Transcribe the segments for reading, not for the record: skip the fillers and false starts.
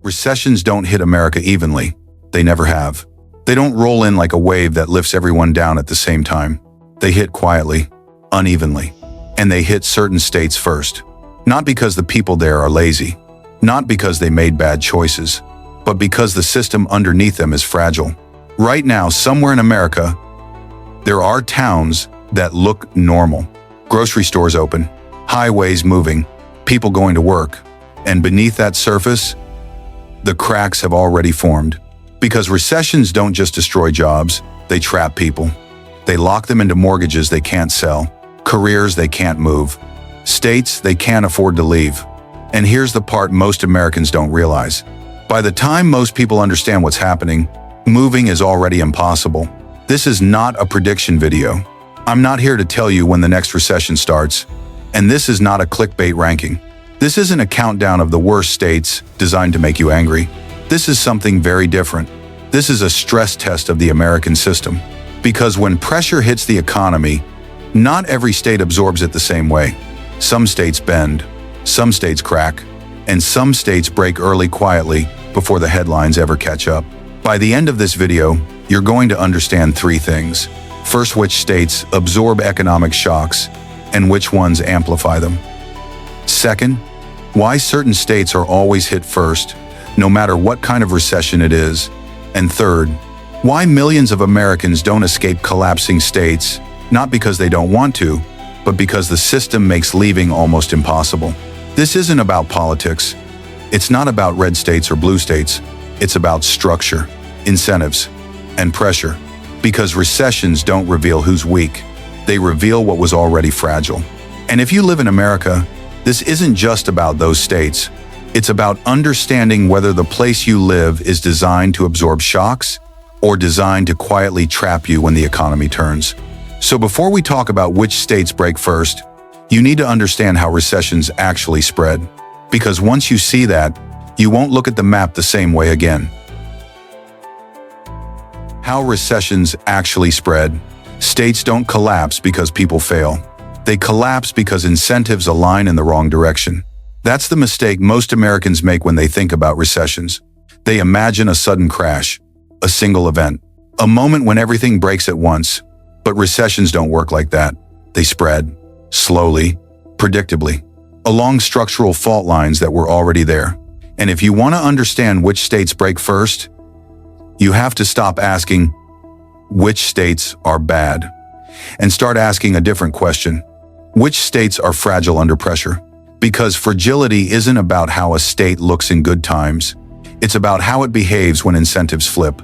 Recessions don't hit America evenly. They never have. They don't roll in like a wave that lifts everyone down at the same time. They hit quietly, unevenly, and they hit certain states first. Not because the people there are lazy, not because they made bad choices, but because the system underneath them is fragile. Right now, somewhere in America, there are towns that look normal. Grocery stores open, highways moving, people going to work, and beneath that surface, the cracks have already formed. Because recessions don't just destroy jobs, they trap people. They lock them into mortgages they can't sell, careers they can't move, states they can't afford to leave. And here's the part most Americans don't realize. By the time most people understand what's happening, moving is already impossible. This is not a prediction video. I'm not here to tell you when the next recession starts, and this is not a clickbait ranking. This isn't a countdown of the worst states designed to make you angry. This is something very different. This is a stress test of the American system. Because when pressure hits the economy, not every state absorbs it the same way. Some states bend, some states crack, and some states break early quietly before the headlines ever catch up. By the end of this video, you're going to understand three things. First, which states absorb economic shocks and which ones amplify them. Second, why certain states are always hit first, no matter what kind of recession it is. And third, why millions of Americans don't escape collapsing states, not because they don't want to, but because the system makes leaving almost impossible. This isn't about politics. It's not about red states or blue states. It's about structure, incentives, and pressure. Because recessions don't reveal who's weak. They reveal what was already fragile. And if you live in America, this isn't just about those states. It's about understanding whether the place you live is designed to absorb shocks or designed to quietly trap you when the economy turns. So before we talk about which states break first, you need to understand how recessions actually spread. Because once you see that, you won't look at the map the same way again. How recessions actually spread. States don't collapse because people fail. They collapse because incentives align in the wrong direction. That's the mistake most Americans make when they think about recessions. They imagine a sudden crash, a single event, a moment when everything breaks at once. But recessions don't work like that. They spread, slowly, predictably, along structural fault lines that were already there. And if you want to understand which states break first, you have to stop asking, which states are bad? And start asking a different question. Which states are fragile under pressure? Because fragility isn't about how a state looks in good times. It's about how it behaves when incentives flip.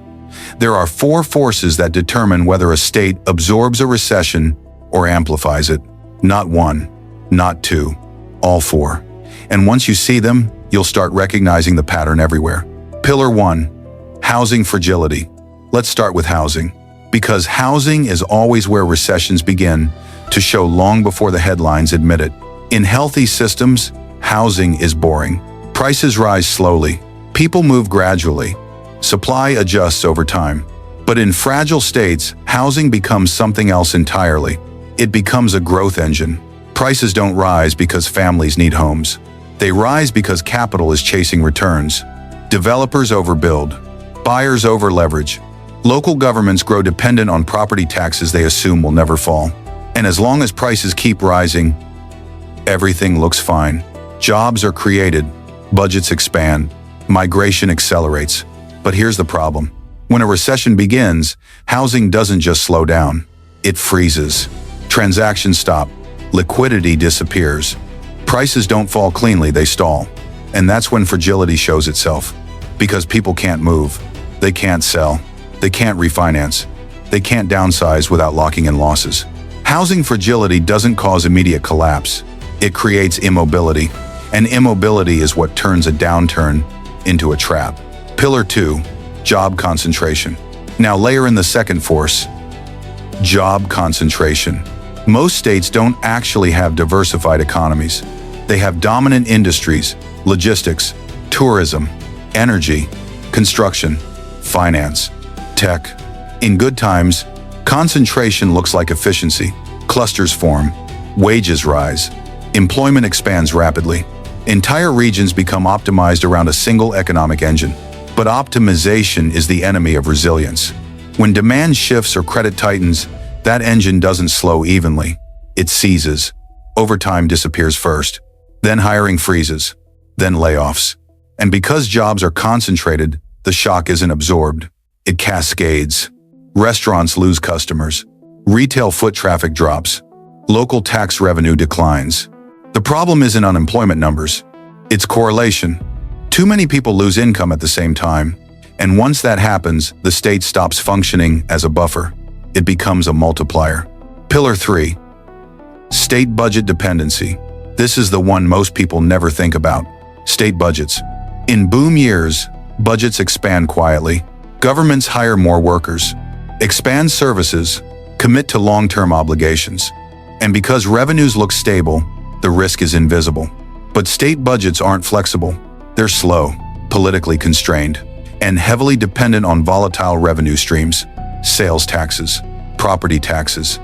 There are four forces that determine whether a state absorbs a recession or amplifies it. Not one, not two, all four. And once you see them, you'll start recognizing the pattern everywhere. Pillar 1, housing fragility. Let's start with housing. Because housing is always where recessions begin to show long before the headlines admit it. In healthy systems, housing is boring. Prices rise slowly. People move gradually. Supply adjusts over time. But in fragile states, housing becomes something else entirely. It becomes a growth engine. Prices don't rise because families need homes. They rise because capital is chasing returns. Developers overbuild. Buyers overleverage. Local governments grow dependent on property taxes they assume will never fall. And as long as prices keep rising, everything looks fine. Jobs are created, budgets expand, migration accelerates. But here's the problem. When a recession begins, housing doesn't just slow down. It freezes. Transactions stop. Liquidity disappears. Prices don't fall cleanly, they stall. And that's when fragility shows itself. Because people can't move. They can't sell. They can't refinance. They can't downsize without locking in losses. Housing fragility doesn't cause immediate collapse. It creates immobility. And immobility is what turns a downturn into a trap. Pillar 2, job concentration. Now layer in the second force, job concentration. Most states don't actually have diversified economies. They have dominant industries, logistics, tourism, energy, construction, finance, tech. In good times, concentration looks like efficiency. Clusters form, wages rise, employment expands rapidly. Entire regions become optimized around a single economic engine. But optimization is the enemy of resilience. When demand shifts or credit tightens, that engine doesn't slow evenly. It seizes. Overtime disappears first. Then hiring freezes. Then layoffs. And because jobs are concentrated, the shock isn't absorbed. It cascades. Restaurants lose customers. Retail foot traffic drops. Local tax revenue declines. The problem isn't unemployment numbers. It's correlation. Too many people lose income at the same time. And once that happens, the state stops functioning as a buffer. It becomes a multiplier. Pillar 3. State budget dependency. This is the one most people never think about. State budgets. In boom years, budgets expand quietly. Governments hire more workers, expand services, commit to long-term obligations. And because revenues look stable, the risk is invisible. But state budgets aren't flexible. They're slow, politically constrained, and heavily dependent on volatile revenue streams, sales taxes, property taxes,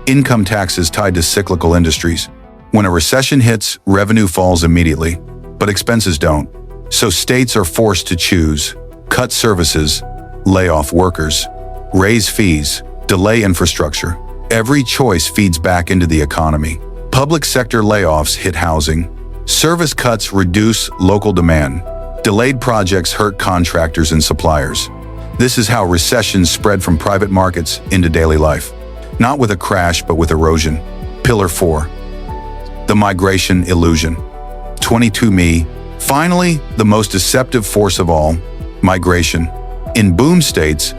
income taxes tied to cyclical industries. When a recession hits, revenue falls immediately, but expenses don't. So states are forced to choose: cut services, lay off workers, raise fees, delay infrastructure. Every choice feeds back into the economy. Public sector layoffs hit housing. Service cuts reduce local demand. Delayed projects hurt contractors and suppliers. This is how recessions spread from private markets into daily life. Not with a crash, but with erosion. Pillar 4. The migration illusion. 22me. Finally, the most deceptive force of all, migration. In boom states,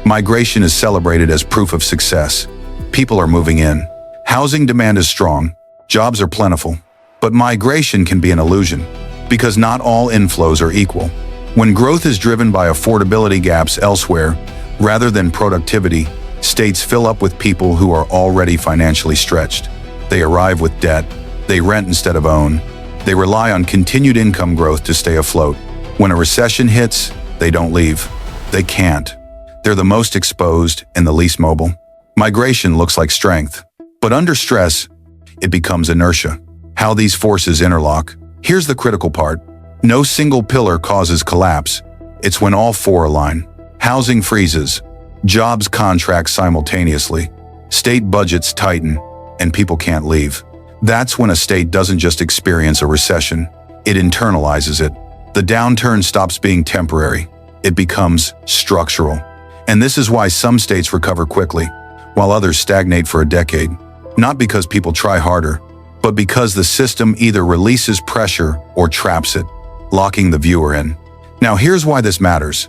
migration is celebrated as proof of success. People are moving in. Housing demand is strong. Jobs are plentiful. But migration can be an illusion, because not all inflows are equal. When growth is driven by affordability gaps elsewhere, rather than productivity, states fill up with people who are already financially stretched. They arrive with debt. They rent instead of own. They rely on continued income growth to stay afloat. When a recession hits, they don't leave. They can't. They're the most exposed and the least mobile. Migration looks like strength, but under stress, it becomes inertia. How these forces interlock. Here's the critical part. No single pillar causes collapse. It's when all four align. Housing freezes. Jobs contract simultaneously. State budgets tighten, and people can't leave. That's when a state doesn't just experience a recession, it internalizes it. The downturn stops being temporary. It becomes structural. And this is why some states recover quickly, while others stagnate for a decade. Not because people try harder, but because the system either releases pressure or traps it, locking the viewer in. Now here's why this matters.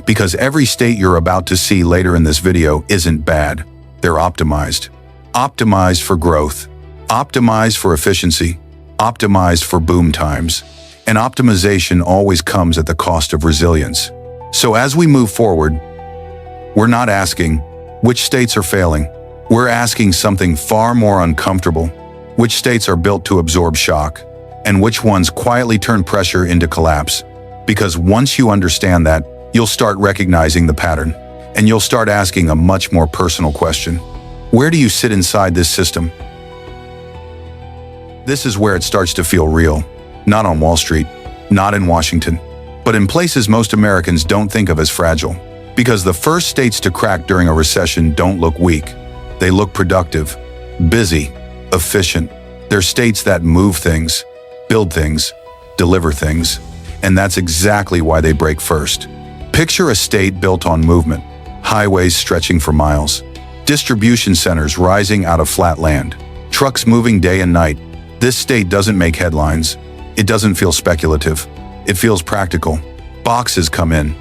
Because every state you're about to see later in this video isn't bad. They're optimized. Optimized for growth. Optimized for efficiency. Optimized for boom times. And optimization always comes at the cost of resilience. So as we move forward, we're not asking which states are failing. We're asking something far more uncomfortable. Which states are built to absorb shock, and which ones quietly turn pressure into collapse? Because once you understand that, you'll start recognizing the pattern, and you'll start asking a much more personal question. Where do you sit inside this system? This is where it starts to feel real. Not on Wall Street, not in Washington, but in places most Americans don't think of as fragile. Because the first states to crack during a recession don't look weak. They look productive, busy, efficient. They're states that move things, build things, deliver things, and that's exactly why they break first. Picture a state built on movement, highways stretching for miles, distribution centers rising out of flat land, trucks moving day and night. This state doesn't make headlines. It doesn't feel speculative. It feels practical. Boxes come in,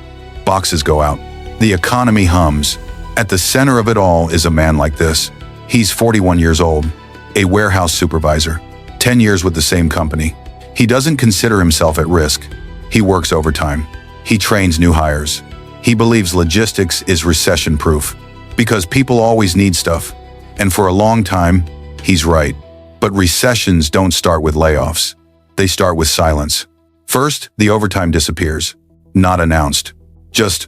boxes go out. The economy hums. At the center of it all is a man like this. He's 41 years old. A warehouse supervisor, 10 years with the same company. He doesn't consider himself at risk. He works overtime. He trains new hires. He believes logistics is recession-proof because people always need stuff. And for a long time, he's right. But recessions don't start with layoffs. They start with silence. First, the overtime disappears. Not announced. Just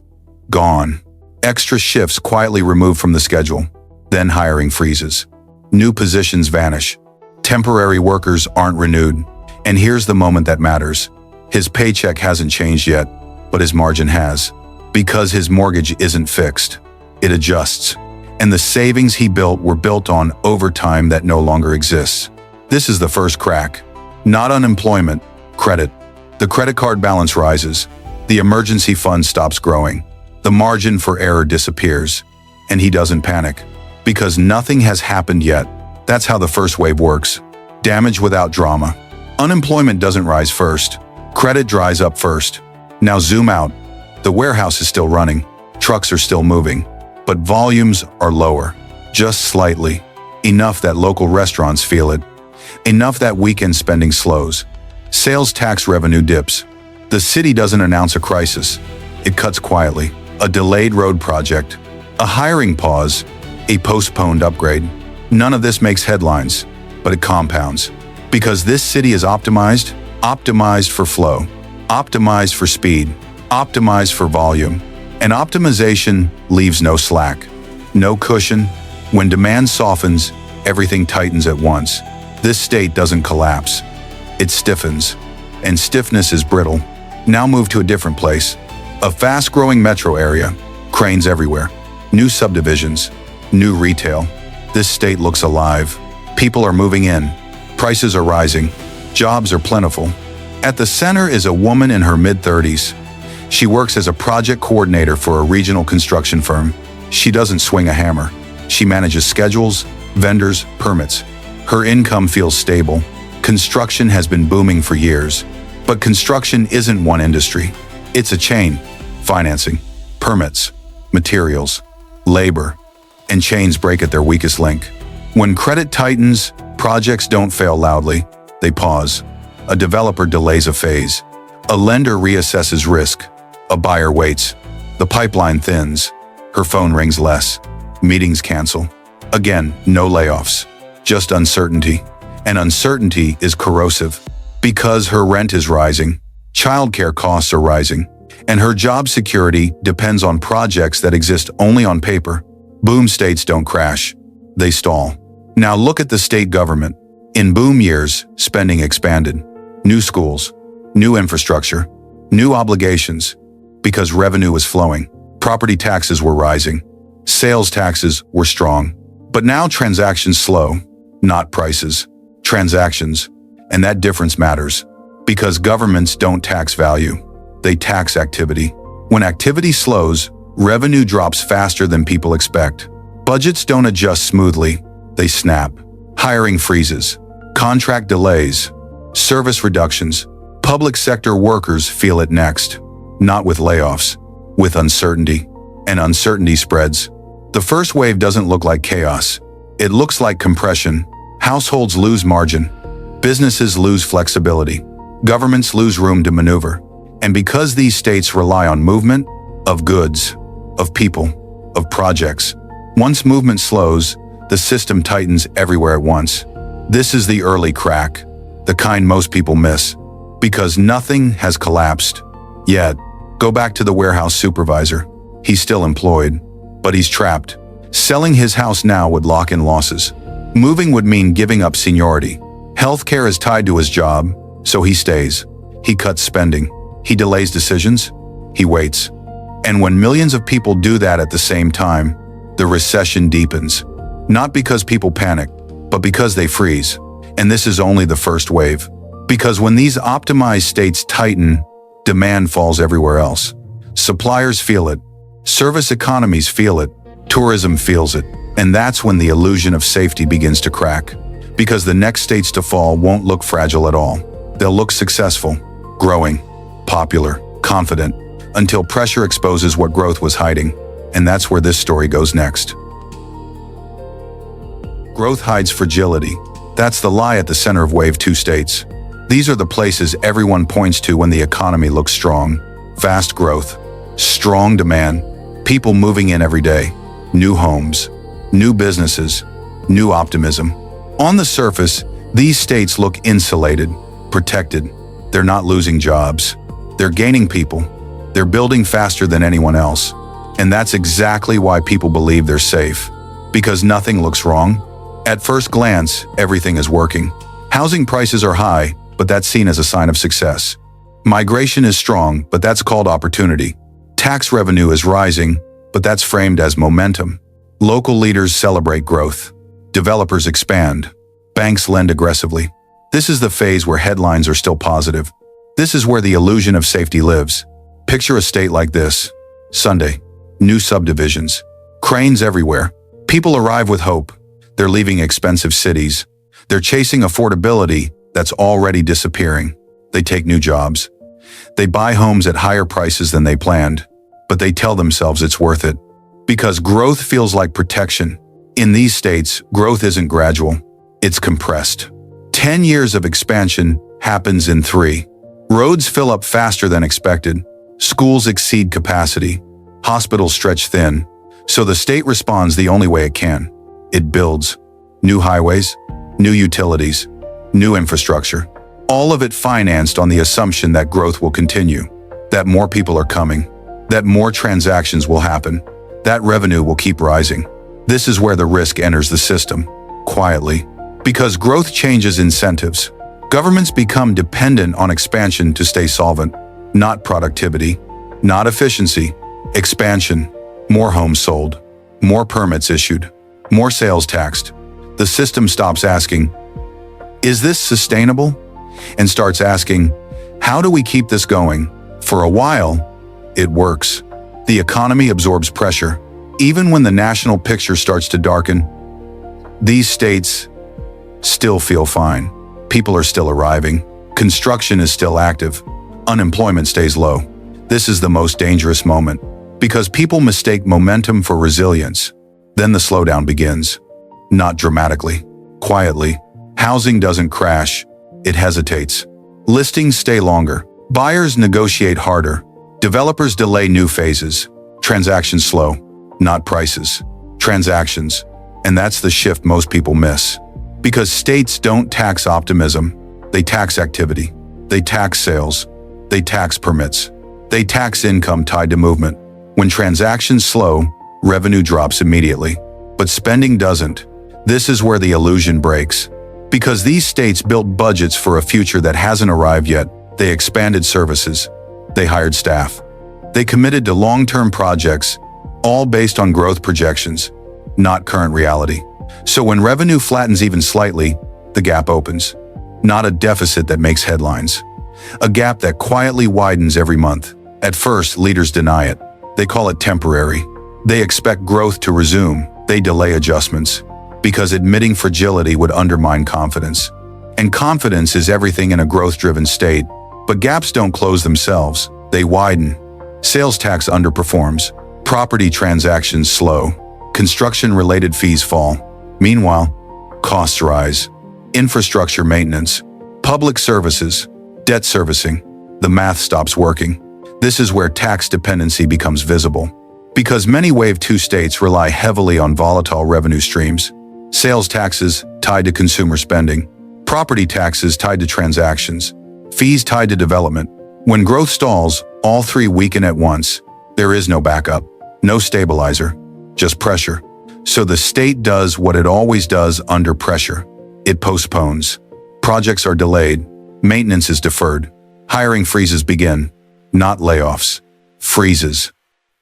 gone. Extra shifts quietly removed from the schedule. Then hiring freezes. New positions vanish. Temporary workers aren't renewed. And here's the moment that matters. His paycheck hasn't changed yet, but his margin has. Because his mortgage isn't fixed. It adjusts. And the savings he built were built on overtime that no longer exists. This is the first crack. Not unemployment, credit. The credit card balance rises. The emergency fund stops growing. The margin for error disappears. And he doesn't panic. Because nothing has happened yet. That's how the first wave works. Damage without drama. Unemployment doesn't rise first. Credit dries up first. Now zoom out. The warehouse is still running. Trucks are still moving. But volumes are lower. Just slightly. Enough that local restaurants feel it. Enough that weekend spending slows. Sales tax revenue dips. The city doesn't announce a crisis. It cuts quietly. A delayed road project. A hiring pause. A postponed upgrade. None of this makes headlines, but it compounds. Because this city is optimized for flow, optimized for speed, optimized for volume. And optimization leaves no slack, no cushion. When demand softens, everything tightens at once. This state doesn't collapse. It stiffens. And stiffness is brittle. Now move to a different place. A fast-growing metro area. Cranes everywhere. New subdivisions. New retail. This state looks alive. People are moving in. Prices are rising. Jobs are plentiful. At the center is a woman in her mid-30s. She works as a project coordinator for a regional construction firm. She doesn't swing a hammer. She manages schedules, vendors, permits. Her income feels stable. Construction has been booming for years. But construction isn't one industry. It's a chain. Financing, permits, materials, labor, and chains break at their weakest link. When credit tightens, projects don't fail loudly. They pause. A developer delays a phase. A lender reassesses risk. A buyer waits. The pipeline thins. Her phone rings less. Meetings cancel. Again, no layoffs. Just uncertainty. And uncertainty is corrosive. Because her rent is rising. Childcare costs are rising. And her job security depends on projects that exist only on paper. Boom states don't crash. They stall. Now look at the state government. In boom years, spending expanded. New schools. New infrastructure. New obligations. Because revenue was flowing. Property taxes were rising. Sales taxes were strong. But now transactions slow. Not prices. Transactions. And that difference matters. Because governments don't tax value. They tax activity. When activity slows, revenue drops faster than people expect. Budgets don't adjust smoothly. They snap. Hiring freezes. Contract delays. Service reductions. Public sector workers feel it next. Not with layoffs. With uncertainty. And uncertainty spreads. The first wave doesn't look like chaos. It looks like compression. Households lose margin. Businesses lose flexibility. Governments lose room to maneuver. And because these states rely on movement, of goods, of people, of projects, once movement slows, the system tightens everywhere at once. This is the early crack, the kind most people miss. Because nothing has collapsed yet. Go back to the warehouse supervisor. He's still employed, but he's trapped. Selling his house now would lock in losses. Moving would mean giving up seniority. Healthcare is tied to his job, so he stays. He cuts spending. He delays decisions. He waits. And when millions of people do that at the same time, the recession deepens. Not because people panic, but because they freeze. And this is only the first wave. Because when these optimized states tighten, demand falls everywhere else. Suppliers feel it. Service economies feel it. Tourism feels it. And that's when the illusion of safety begins to crack. Because the next states to fall won't look fragile at all. They'll look successful, growing, popular, confident, until pressure exposes what growth was hiding. And that's where this story goes next. Growth hides fragility. That's the lie at the center of Wave 2 states. These are the places everyone points to when the economy looks strong. Fast growth, strong demand, people moving in every day, new homes, new businesses, new optimism. On the surface, these states look insulated, protected. They're not losing jobs. They're gaining people. They're building faster than anyone else. And that's exactly why people believe they're safe. Because nothing looks wrong. At first glance, everything is working. Housing prices are high, but that's seen as a sign of success. Migration is strong, but that's called opportunity. Tax revenue is rising, but that's framed as momentum. Local leaders celebrate growth. Developers expand. Banks lend aggressively. This is the phase where headlines are still positive. This is where the illusion of safety lives. Picture a state like this. Sunday. New subdivisions. Cranes everywhere. People arrive with hope. They're leaving expensive cities. They're chasing affordability that's already disappearing. They take new jobs. They buy homes at higher prices than they planned, but they tell themselves it's worth it. Because growth feels like protection. In these states, growth isn't gradual. It's compressed. 10 years of expansion happens in 3. Roads fill up faster than expected. Schools exceed capacity. Hospitals stretch thin. So the state responds the only way it can. It builds. New highways, new utilities, new infrastructure. All of it financed on the assumption that growth will continue, that more people are coming, that more transactions will happen, that revenue will keep rising. This is where the risk enters the system, quietly. Because growth changes incentives. Governments become dependent on expansion to stay solvent, not productivity, not efficiency, expansion. More homes sold, more permits issued, more sales taxed. The system stops asking, "Is this sustainable?" and starts asking, "How do we keep this going?" For a while, it works. The economy absorbs pressure. Even when the national picture starts to darken, these states still feel fine. People are still arriving. Construction is still active. Unemployment stays low. This is the most dangerous moment, because people mistake momentum for resilience. Then the slowdown begins. Not dramatically, quietly. Housing doesn't crash, it hesitates. Listings stay longer. Buyers negotiate harder. Developers delay new phases. Transactions slow, not prices. Transactions. And that's the shift most people miss. Because states don't tax optimism, they tax activity. They tax sales. They tax permits. They tax income tied to movement. When transactions slow, revenue drops immediately. But spending doesn't. This is where the illusion breaks. Because these states built budgets for a future that hasn't arrived yet, they expanded services. They hired staff. They committed to long-term projects, all based on growth projections, not current reality. So when revenue flattens even slightly, the gap opens. Not a deficit that makes headlines. A gap that quietly widens every month. At first, leaders deny it. They call it temporary. They expect growth to resume. They delay adjustments. Because admitting fragility would undermine confidence. And confidence is everything in a growth-driven state. But gaps don't close themselves. They widen. Sales tax underperforms. Property transactions slow. Construction-related fees fall. Meanwhile, costs rise. Infrastructure maintenance. Public services. Debt servicing. The math stops working. This is where tax dependency becomes visible. Because many Wave 2 states rely heavily on volatile revenue streams. Sales taxes tied to consumer spending. Property taxes tied to transactions. Fees tied to development. When growth stalls, all 3 weaken at once. There is no backup, no stabilizer, just pressure. So the state does what it always does under pressure. It postpones. Projects are delayed. Maintenance is deferred. Hiring freezes begin. Not layoffs. Freezes.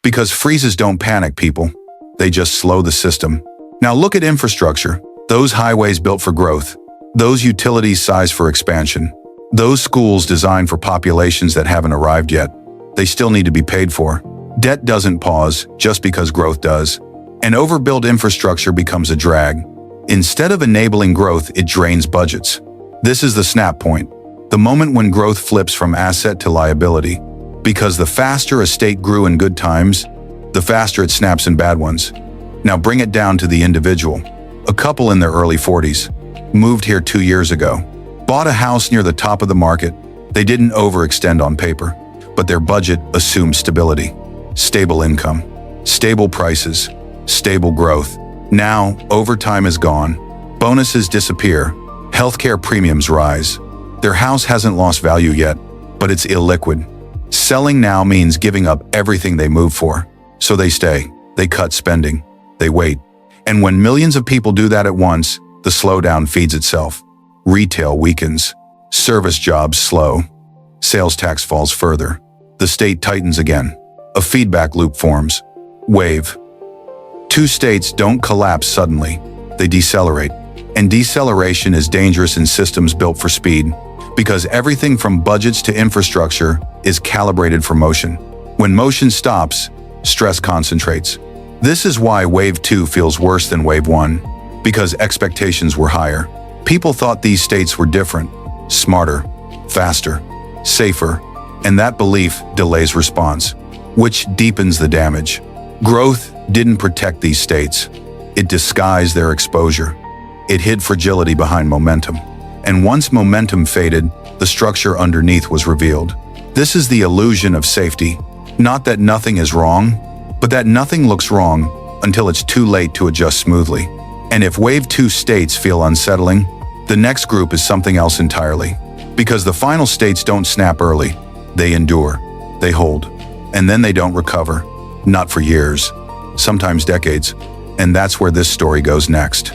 Because freezes don't panic people. They just slow the system. Now look at infrastructure. Those highways built for growth. Those utilities sized for expansion. Those schools designed for populations that haven't arrived yet. They still need to be paid for. Debt doesn't pause just because growth does. An overbuilt infrastructure becomes a drag. Instead of enabling growth, it drains budgets. This is the snap point. The moment when growth flips from asset to liability. Because the faster a state grew in good times, the faster it snaps in bad ones. Now bring it down to the individual. A couple in their early 40s moved here 2 years ago. Bought a house near the top of the market. They didn't overextend on paper, but their budget assumed stability. Stable income, stable prices, stable growth. Now, overtime is gone. Bonuses disappear. Healthcare premiums rise. Their house hasn't lost value yet, but it's illiquid. Selling now means giving up everything they moved for. So they stay. They cut spending. They wait. And when millions of people do that at once, the slowdown feeds itself. Retail weakens. Service jobs slow. Sales tax falls further. The state tightens again. A feedback loop forms. Wave. Two states don't collapse suddenly. They decelerate. And deceleration is dangerous in systems built for speed, because everything from budgets to infrastructure is calibrated for motion. When motion stops, stress concentrates. This is why Wave 2 feels worse than Wave 1, because expectations were higher. People thought these states were different, smarter, faster, safer, and that belief delays response, which deepens the damage. Growth didn't protect these states. It disguised their exposure. It hid fragility behind momentum. And once momentum faded, the structure underneath was revealed. This is the illusion of safety. Not that nothing is wrong, but that nothing looks wrong until it's too late to adjust smoothly. And if Wave 2 states feel unsettling, the next group is something else entirely. Because the final states don't snap early. They endure. They hold. And then they don't recover. Not for years. Sometimes decades. And that's where this story goes next.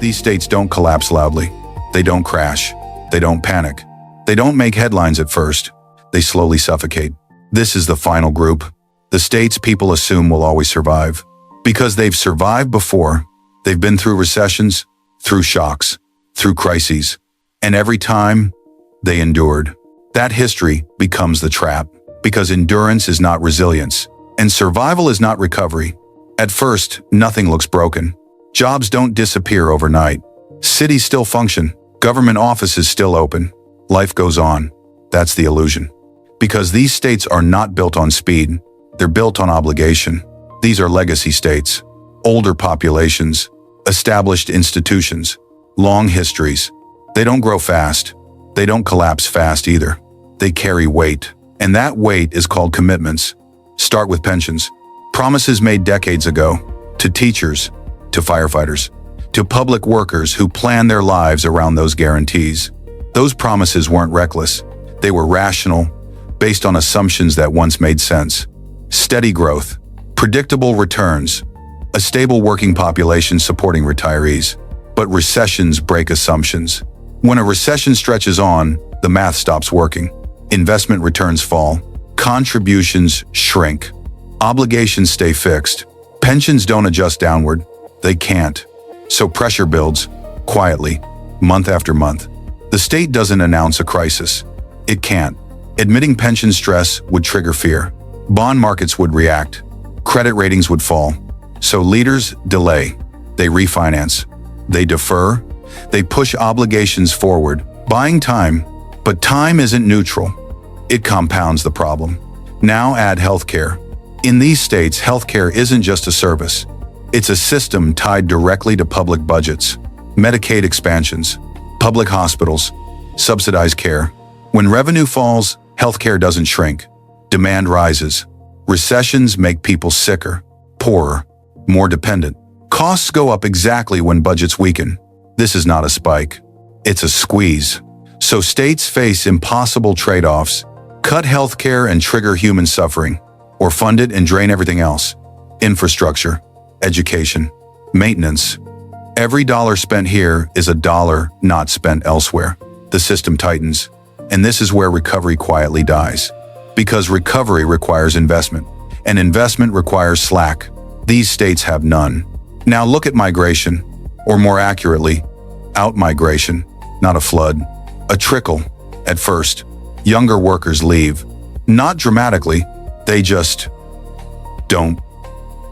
These states don't collapse loudly. They don't crash. They don't panic. They don't make headlines at first. They slowly suffocate. This is the final group. The states people assume will always survive. Because they've survived before. They've been through recessions, through shocks, through crises. And every time, they endured. That history becomes the trap. Because endurance is not resilience. And survival is not recovery. At first, nothing looks broken. Jobs don't disappear overnight. Cities still function. Government offices still open. Life goes on. That's the illusion. Because these states are not built on speed. They're built on obligation. These are legacy states. Older populations. Established institutions. Long histories. They don't grow fast. They don't collapse fast either. They carry weight. And that weight is called commitments. Start with pensions. Promises made decades ago. To teachers. To firefighters. To public workers who plan their lives around those guarantees. Those promises weren't reckless. They were rational, based on assumptions that once made sense. Steady growth. Predictable returns. A stable working population supporting retirees. But recessions break assumptions. When a recession stretches on, the math stops working. Investment returns fall. Contributions shrink. Obligations stay fixed. Pensions don't adjust downward. They can't. So pressure builds, quietly, month after month. The state doesn't announce a crisis. It can't. Admitting pension stress would trigger fear. Bond markets would react. Credit ratings would fall. So leaders delay. They refinance. They defer. They push obligations forward, buying time. But time isn't neutral. It compounds the problem. Now add healthcare. In these states, healthcare isn't just a service. It's a system tied directly to public budgets, Medicaid expansions, public hospitals, subsidized care. When revenue falls, healthcare doesn't shrink. Demand rises. Recessions make people sicker, poorer, more dependent. Costs go up exactly when budgets weaken. This is not a spike. It's a squeeze. So states face impossible trade-offs. Cut healthcare and trigger human suffering, or fund it and drain everything else. Infrastructure, education, maintenance. Every dollar spent here is a dollar not spent elsewhere. The system tightens, and this is where recovery quietly dies. Because recovery requires investment, and investment requires slack. These states have none. Now look at migration, or more accurately, out-migration, not a flood, a trickle. At first, younger workers leave. Not dramatically, they just don't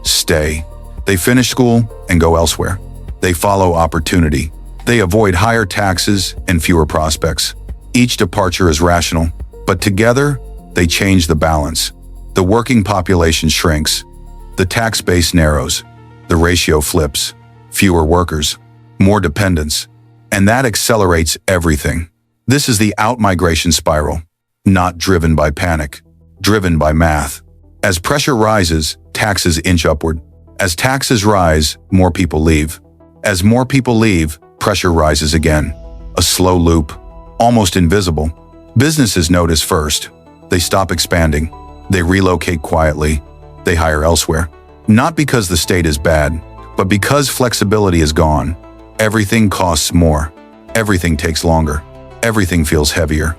stay. They finish school and go elsewhere. They follow opportunity. They avoid higher taxes and fewer prospects. Each departure is rational, but together, they change the balance. The working population shrinks. The tax base narrows. The ratio flips. Fewer workers, more dependence. And that accelerates everything. This is the out-migration spiral, not driven by panic, driven by math. As pressure rises, taxes inch upward. As taxes rise, more people leave. As more people leave, pressure rises again. A slow loop, almost invisible. Businesses notice first. They stop expanding. They relocate quietly. They hire elsewhere. Not because the state is bad, but because flexibility is gone. Everything costs more. Everything takes longer. Everything feels heavier.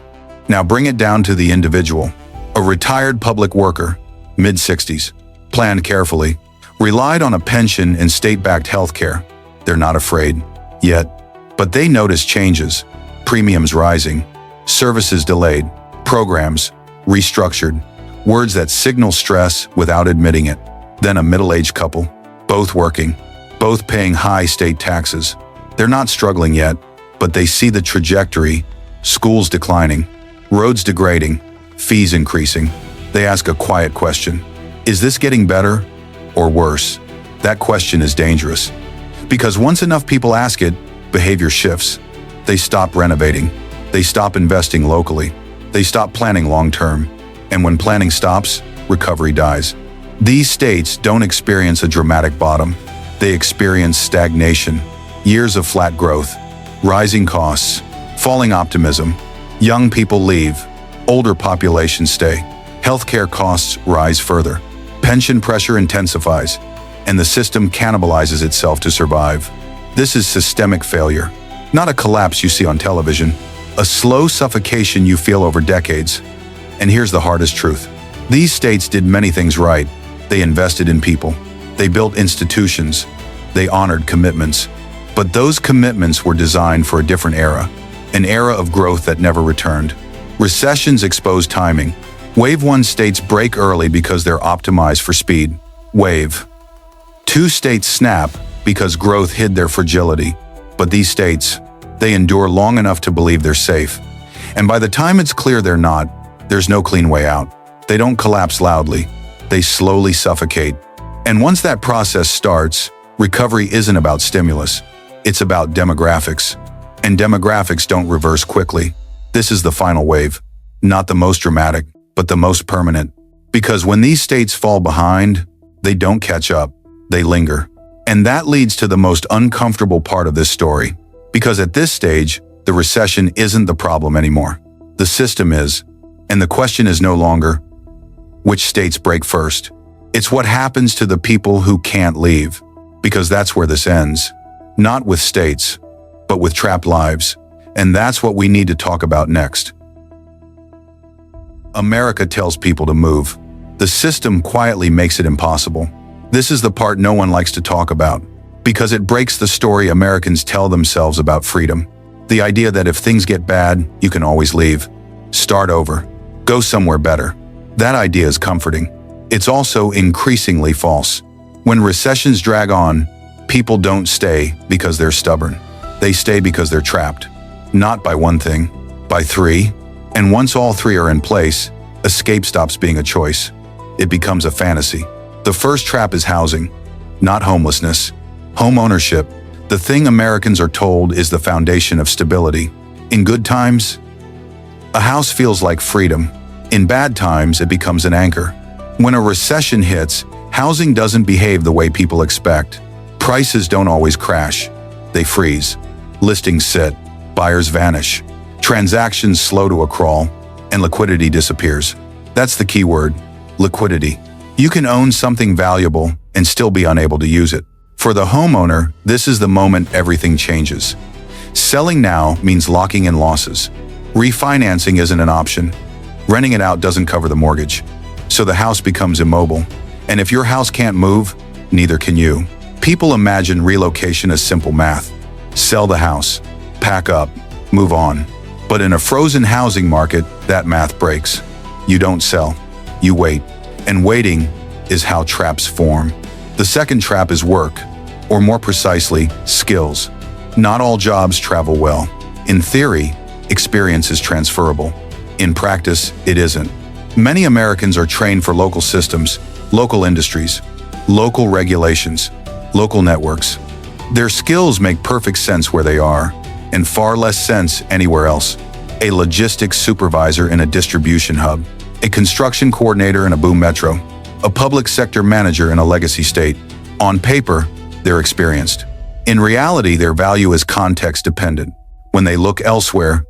Now bring it down to the individual. A retired public worker, mid-60s, planned carefully, relied on a pension and state-backed healthcare. They're not afraid, yet. But they notice changes. Premiums rising, services delayed, programs restructured, words that signal stress without admitting it. Then a middle-aged couple, both working, both paying high state taxes. They're not struggling yet, but they see the trajectory: schools declining, roads degrading, fees increasing. They ask a quiet question: is this getting better or worse? That question is dangerous, because once enough people ask it, behavior shifts. They stop renovating. They stop investing locally. They stop planning long-term. And when planning stops, recovery dies. These states don't experience a dramatic bottom. They experience stagnation, years of flat growth, rising costs, falling optimism. Young people leave, older populations stay. Healthcare costs rise further. Pension pressure intensifies, and the system cannibalizes itself to survive. This is systemic failure, not a collapse you see on television, a slow suffocation you feel over decades. And here's the hardest truth. These states did many things right. They invested in people. They built institutions. They honored commitments. But those commitments were designed for a different era, an era of growth that never returned. Recessions expose timing. Wave 1 states break early because they're optimized for speed. Wave 2 states snap because growth hid their fragility. But these states, they endure long enough to believe they're safe. And by the time it's clear they're not, there's no clean way out. They don't collapse loudly. They slowly suffocate. And once that process starts, recovery isn't about stimulus. It's about demographics. And demographics don't reverse quickly. This is the final wave. Not the most dramatic, but the most permanent. Because when these states fall behind, they don't catch up. They linger. And that leads to the most uncomfortable part of this story. Because at this stage, the recession isn't the problem anymore. The system is. And the question is no longer, which states break first? It's what happens to the people who can't leave. Because that's where this ends. Not with states, but with trapped lives. And that's what we need to talk about next. America tells people to move. The system quietly makes it impossible. This is the part no one likes to talk about, because it breaks the story Americans tell themselves about freedom. The idea that if things get bad, you can always leave. Start over. Go somewhere better. That idea is comforting. It's also increasingly false. When recessions drag on, people don't stay because they're stubborn. They stay because they're trapped. Not by one thing, by three. And once all three are in place, escape stops being a choice. It becomes a fantasy. The first trap is housing, not homelessness. Home ownership, the thing Americans are told is the foundation of stability. In good times, a house feels like freedom. In bad times, it becomes an anchor. When a recession hits, housing doesn't behave the way people expect. Prices don't always crash. They freeze. Listings sit. Buyers vanish. Transactions slow to a crawl, and liquidity disappears. That's the key word, liquidity. You can own something valuable and still be unable to use it. For the homeowner, this is the moment everything changes. Selling now means locking in losses. Refinancing isn't an option. Renting it out doesn't cover the mortgage. So the house becomes immobile. And if your house can't move, neither can you. People imagine relocation as simple math. Sell the house, pack up, move on. But in a frozen housing market, that math breaks. You don't sell, you wait. And waiting is how traps form. The second trap is work, or more precisely, skills. Not all jobs travel well. In theory, experience is transferable. In practice, it isn't. Many Americans are trained for local systems, local industries, local regulations, local networks. Their skills make perfect sense where they are, and far less sense anywhere else. A logistics supervisor in a distribution hub, a construction coordinator in a boom metro, a public sector manager in a legacy state. On paper, they're experienced. In reality, their value is context dependent. When they look elsewhere,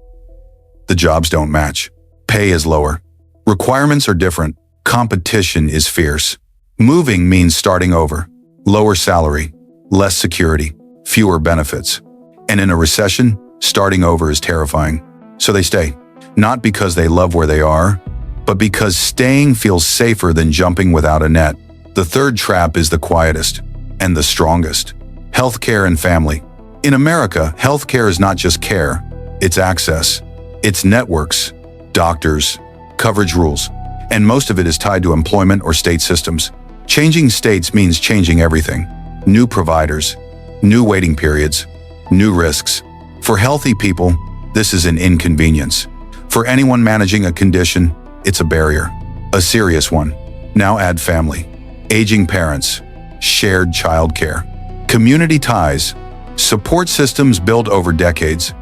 the jobs don't match. Pay is lower. Requirements are different. Competition is fierce. Moving means starting over. Lower salary, less security, fewer benefits. And in a recession, Starting over is terrifying. So they stay. Not because they love where they are, but because staying feels safer than jumping without a net. The third trap is the quietest and the strongest. Healthcare and family. In America, healthcare is not just care, it's access. It's networks, doctors, coverage rules, and most of it is tied to employment or state systems. Changing states means changing everything. New providers, new waiting periods, new risks. For healthy people, this is an inconvenience. For anyone managing a condition, it's a barrier, a serious one. Now add family, aging parents, shared childcare, community ties, support systems built over decades.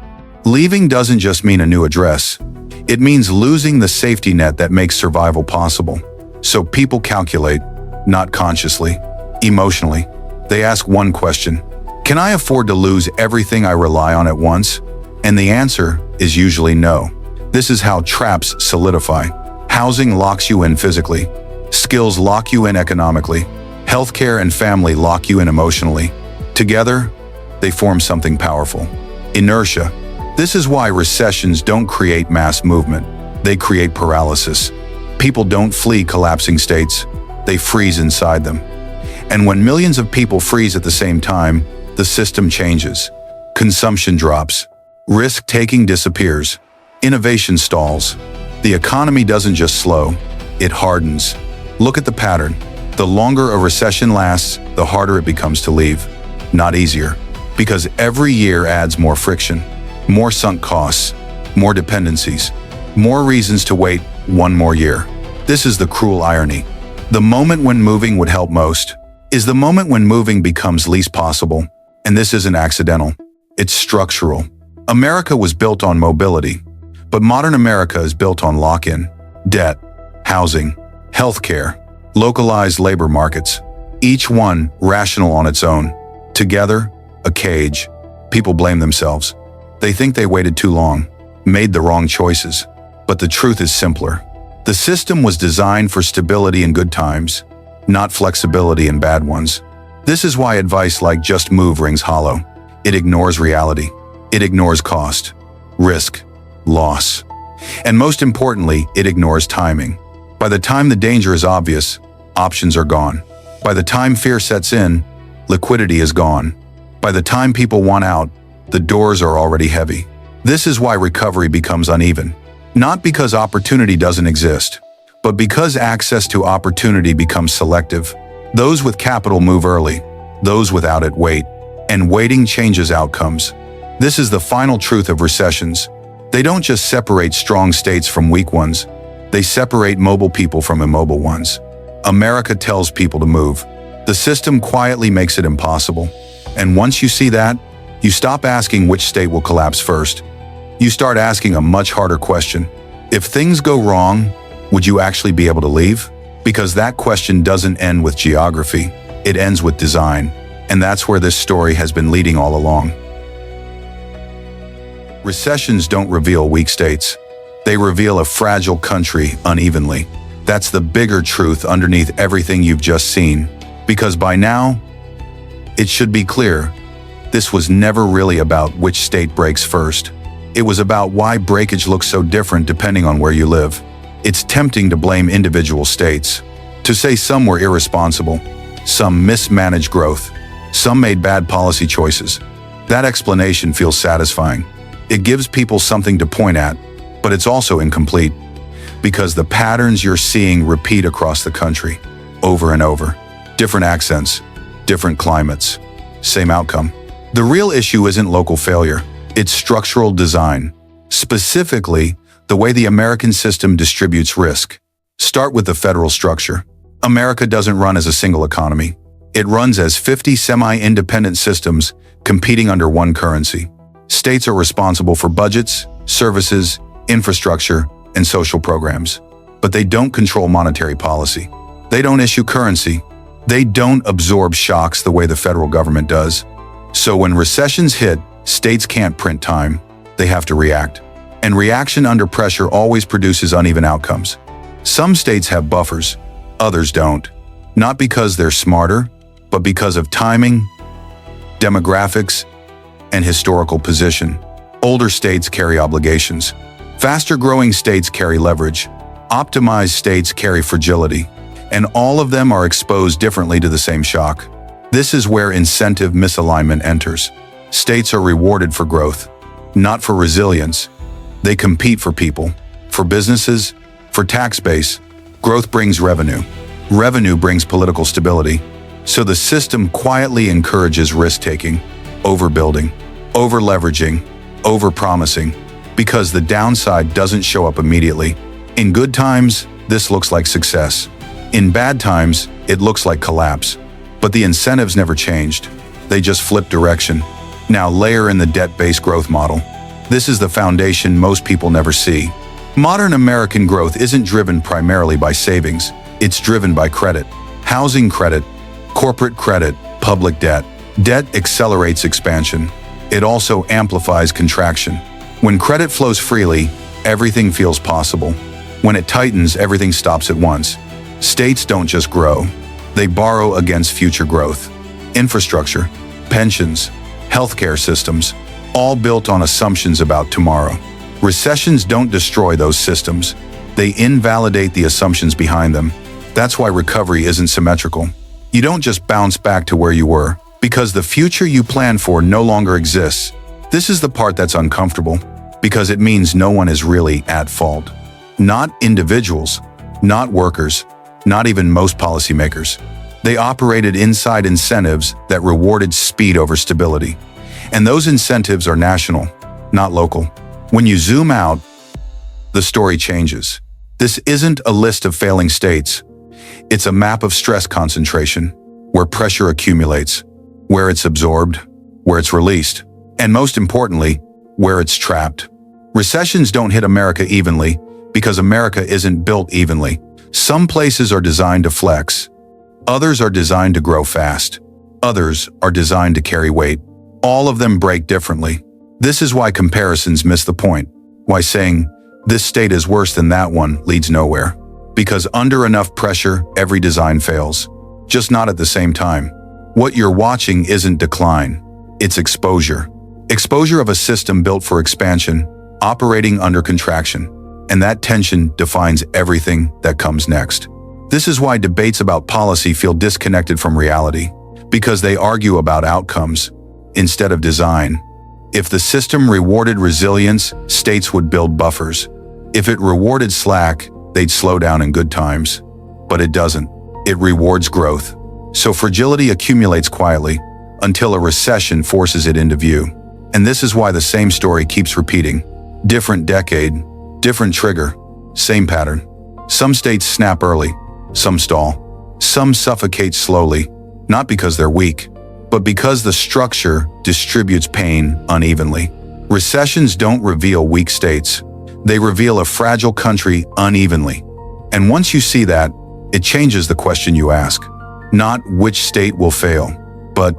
Leaving doesn't just mean a new address. It means losing the safety net that makes survival possible. So people calculate, not consciously, emotionally. They ask one question: can I afford to lose everything I rely on at once? And the answer is usually no. This is how traps solidify. Housing locks you in physically. Skills lock you in economically. Healthcare and family lock you in emotionally. Together, they form something powerful. Inertia. This is why recessions don't create mass movement. They create paralysis. People don't flee collapsing states. They freeze inside them. And when millions of people freeze at the same time, the system changes. Consumption drops. Risk-taking disappears. Innovation stalls. The economy doesn't just slow, it hardens. Look at the pattern. The longer a recession lasts, the harder it becomes to leave. Not easier, because every year adds more friction, more sunk costs, more dependencies, more reasons to wait one more year. This is the cruel irony. The moment when moving would help most is the moment when moving becomes least possible. And this isn't accidental. It's structural. America was built on mobility, but modern America is built on lock-in, debt, housing, healthcare, localized labor markets, each one rational on its own. Together, a cage. People blame themselves. They think they waited too long, made the wrong choices. But the truth is simpler. The system was designed for stability in good times, not flexibility in bad ones. This is why advice like just move rings hollow. It ignores reality. It ignores cost, risk, loss. And most importantly, it ignores timing. By the time the danger is obvious, options are gone. By the time fear sets in, liquidity is gone. By the time people want out, the doors are already heavy. This is why recovery becomes uneven. Not because opportunity doesn't exist, but because access to opportunity becomes selective. Those with capital move early, those without it wait, and waiting changes outcomes. This is the final truth of recessions. They don't just separate strong states from weak ones, they separate mobile people from immobile ones. America tells people to move. The system quietly makes it impossible. And once you see that, you stop asking which state will collapse first. You start asking a much harder question. If things go wrong, would you actually be able to leave? Because that question doesn't end with geography, it ends with design. And that's where this story has been leading all along. Recessions don't reveal weak states. They reveal a fragile country unevenly. That's the bigger truth underneath everything you've just seen. Because by now, it should be clear, this was never really about which state breaks first. It was about why breakage looks so different depending on where you live. It's tempting to blame individual states, to say some were irresponsible, some mismanaged growth, some made bad policy choices. That explanation feels satisfying. It gives people something to point at, but it's also incomplete, because the patterns you're seeing repeat across the country, over and over. Different accents, different climates, same outcome. The real issue isn't local failure, it's structural design. Specifically, the way the American system distributes risk. Start with the federal structure. America doesn't run as a single economy. It runs as 50 semi-independent systems competing under one currency. States are responsible for budgets, services, infrastructure, and social programs. But they don't control monetary policy. They don't issue currency. They don't absorb shocks the way the federal government does. So when recessions hit, states can't print time. They have to react. And reaction under pressure always produces uneven outcomes. Some states have buffers, others don't. Not because they're smarter, but because of timing, demographics, and historical position. Older states carry obligations. Faster-growing states carry leverage. Optimized states carry fragility. And all of them are exposed differently to the same shock. This is where incentive misalignment enters. States are rewarded for growth, not for resilience. They compete for people, for businesses, for tax base. Growth brings revenue. Revenue brings political stability. So the system quietly encourages risk-taking, overbuilding, over-leveraging, over-promising, because the downside doesn't show up immediately. In good times, this looks like success. In bad times, it looks like collapse. But the incentives never changed. They just flipped direction. Now layer in the debt-based growth model. This is the foundation most people never see. Modern American growth isn't driven primarily by savings. It's driven by credit. Housing credit, corporate credit, public debt. Debt accelerates expansion. It also amplifies contraction. When credit flows freely, everything feels possible. When it tightens, everything stops at once. States don't just grow. They borrow against future growth. Infrastructure, pensions, healthcare systems, all built on assumptions about tomorrow. Recessions don't destroy those systems. They invalidate the assumptions behind them. That's why recovery isn't symmetrical. You don't just bounce back to where you were, because the future you planned for no longer exists. This is the part that's uncomfortable, because it means no one is really at fault. Not individuals, not workers, not even most policymakers. They operated inside incentives that rewarded speed over stability. And those incentives are national, not local. When you zoom out, the story changes. This isn't a list of failing states. It's a map of stress concentration, where pressure accumulates, where it's absorbed, where it's released, and most importantly, where it's trapped. Recessions don't hit America evenly because America isn't built evenly. Some places are designed to flex. Others are designed to grow fast. Others are designed to carry weight. All of them break differently. This is why comparisons miss the point. Why saying, this state is worse than that one leads nowhere. Because under enough pressure, every design fails. Just not at the same time. What you're watching isn't decline. It's exposure. Exposure of a system built for expansion, operating under contraction. And that tension defines everything that comes next. This is why debates about policy feel disconnected from reality, because they argue about outcomes instead of design. If the system rewarded resilience, states would build buffers. If it rewarded slack, they'd slow down in good times. But it doesn't. It rewards growth. So fragility accumulates quietly until a recession forces it into view. And this is why the same story keeps repeating. Different decade, different trigger, same pattern. Some states snap early, some stall. Some suffocate slowly, not because they're weak, but because the structure distributes pain unevenly. Recessions don't reveal weak states. They reveal a fragile country unevenly. And once you see that, it changes the question you ask. Not which state will fail, but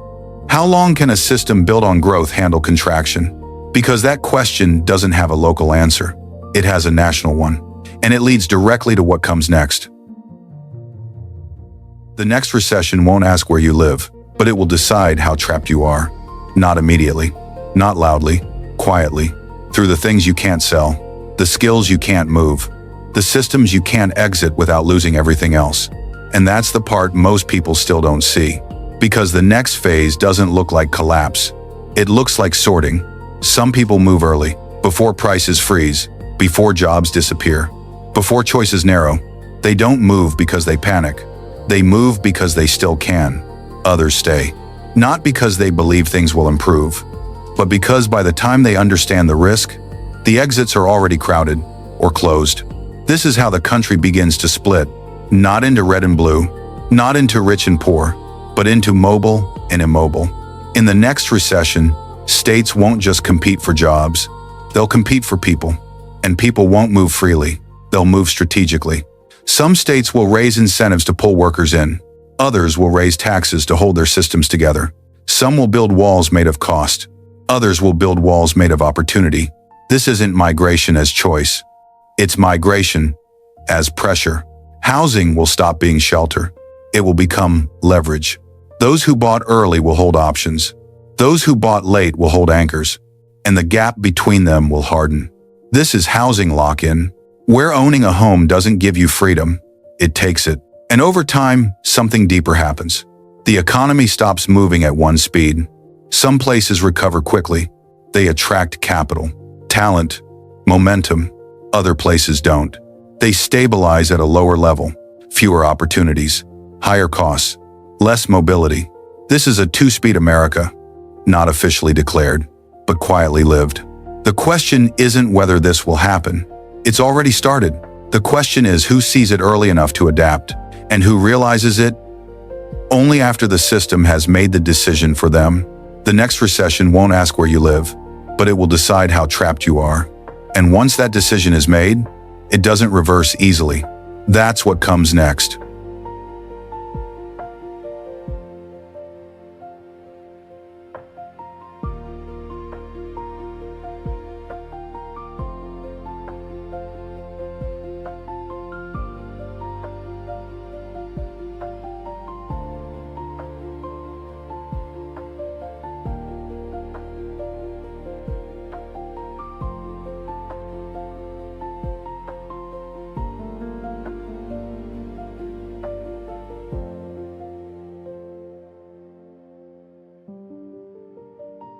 how long can a system built on growth handle contraction? Because that question doesn't have a local answer. It has a national one, and it leads directly to what comes next. The next recession won't ask where you live, but it will decide how trapped you are. Not immediately, not loudly, quietly, through the things you can't sell, the skills you can't move, the systems you can't exit without losing everything else. And that's the part most people still don't see. Because the next phase doesn't look like collapse. It looks like sorting. Some people move early, before prices freeze, before jobs disappear, before choices narrow. They don't move because they panic. They move because they still can. Others stay. Not because they believe things will improve, but because by the time they understand the risk, the exits are already crowded or closed. This is how the country begins to split, not into red and blue, not into rich and poor, but into mobile and immobile. In the next recession, states won't just compete for jobs, they'll compete for people. And people won't move freely, they'll move strategically. Some states will raise incentives to pull workers in. Others will raise taxes to hold their systems together. Some will build walls made of cost. Others will build walls made of opportunity. This isn't migration as choice. It's migration as pressure. Housing will stop being shelter. It will become leverage. Those who bought early will hold options. Those who bought late will hold anchors. and the gap between them will harden. This is housing lock-in, where owning a home doesn't give you freedom, it takes it. And over time, something deeper happens. The economy stops moving at one speed. Some places recover quickly. They attract capital, talent, momentum. Other places don't. They stabilize at a lower level, fewer opportunities, higher costs, less mobility. This is a two-speed America, not officially declared, but quietly lived. The question isn't whether this will happen. It's already started. The question is who sees it early enough to adapt, and who realizes it only after the system has made the decision for them. The next recession won't ask where you live, but it will decide how trapped you are. And once that decision is made, it doesn't reverse easily. That's what comes next.